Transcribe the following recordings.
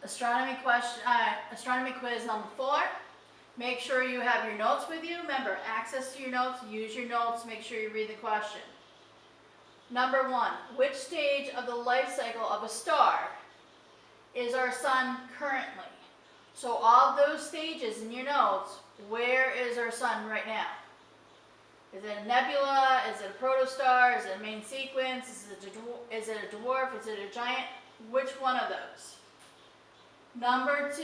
Astronomy quiz number 4. Make sure you have your notes with you. Remember, access to your notes, use your notes, make sure you read the question. Number 1, which stage of the life cycle of a star is our sun currently? So all of those stages in your notes, where is our sun right now? Is it a nebula? Is it a protostar? Is it a main sequence? Is it a dwarf? Is it a giant? Which one of those? Number 2,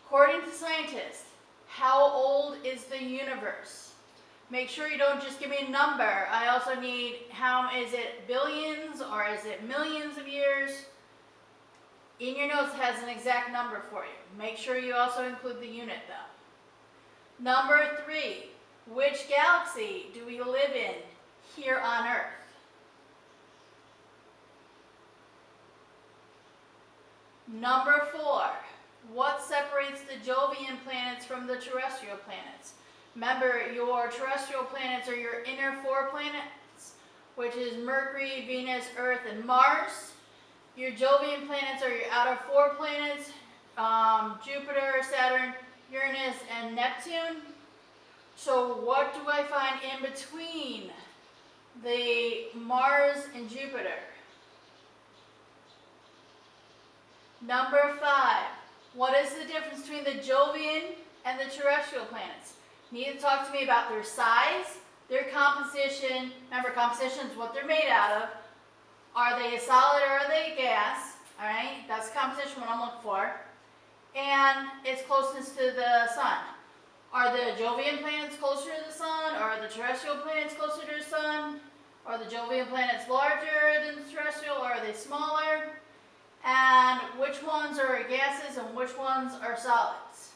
according to scientists, how old is the universe? Make sure you don't just give me a number. I also need is it billions or is it millions of years? In your notes it has an exact number for you. Make sure you also include the unit though. Number 3, which galaxy do we live in here on Earth? Number 4, what separates the Jovian planets from the terrestrial planets? Remember, your terrestrial planets are your inner 4 planets, which is Mercury, Venus, Earth, and Mars. Your Jovian planets are your outer 4 planets, Jupiter, Saturn, Uranus, and Neptune. So what do I find in between the Mars and Jupiter? Number 5, what is the difference between the Jovian and the terrestrial planets? You need to talk to me about their size, their composition. Remember, composition is what they're made out of. Are they a solid or are they a gas? All right, that's composition, what I'm looking for. And its closeness to the sun. Are the Jovian planets closer to the sun? Or are the terrestrial planets closer to the sun? Are the Jovian planets larger than the terrestrial, or are they smaller? And which ones are gases and which ones are solids?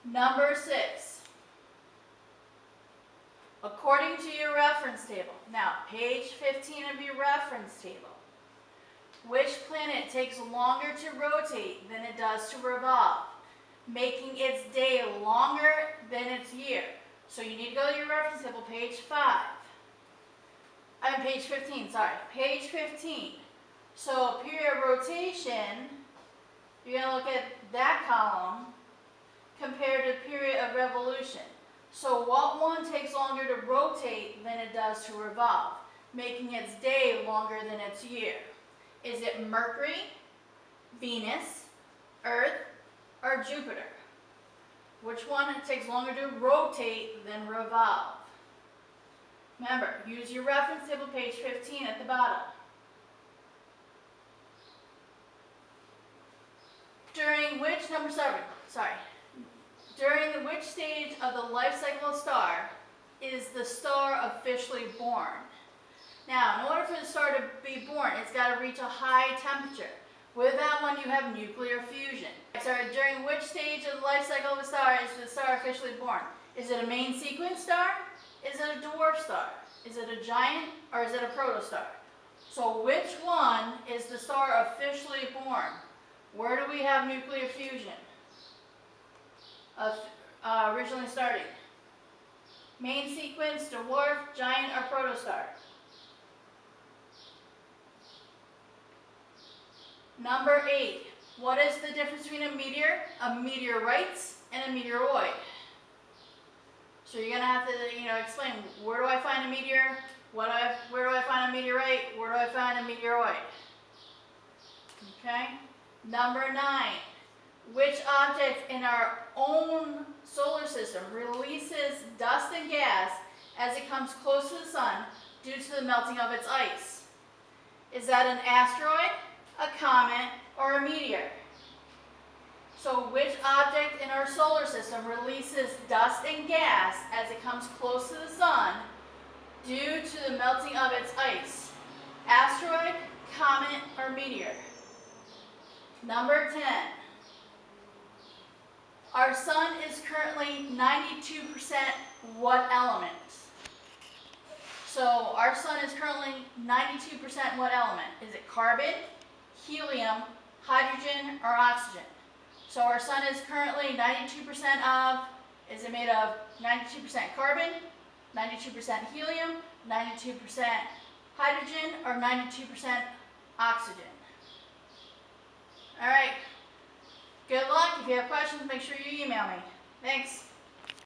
Number 6, according to your reference table, now page 15 of your reference table, which planet takes longer to rotate than it does to revolve, making its day longer than its year? So you need to go to your reference table, page 5. I'm page 15, sorry, page 15. So period of rotation, you're going to look at that column compared to period of revolution. So what one takes longer to rotate than it does to revolve, making its day longer than its year? Is it Mercury, Venus, Earth, or Jupiter? Which one takes longer to rotate than revolve? Remember, use your reference table, page 15 at the bottom. During which stage of the life cycle of a star is the star officially born? Now, in order for the star to be born, it's got to reach a high temperature. With that one, you have nuclear fusion. So during which stage of the life cycle of a star is the star officially born? Is it a main sequence star? Is it a dwarf star? Is it a giant, or is it a protostar? So which one is the star officially born? Where do we have nuclear fusion originally starting? Main sequence, dwarf, giant, or protostar? Number 8, what is the difference between a meteor, a meteorite, and a meteoroid? So you're going to have to, explain, where do I find a meteor? Where do I find a meteorite? Where do I find a meteoroid? Okay. Number 9, which object in our own solar system releases dust and gas as it comes close to the sun due to the melting of its ice? Is that an asteroid, a comet, or a meteor? So which object in our solar system releases dust and gas as it comes close to the sun due to the melting of its ice? Asteroid, comet, or meteor? Number 10, our sun is currently 92% what element? So our sun is currently 92% what element? Is it carbon, helium, hydrogen, or oxygen? So our sun is currently 92% of, is it made of 92% carbon, 92% helium, 92% hydrogen, or 92% oxygen. All right. Good luck. If you have questions, make sure you email me. Thanks.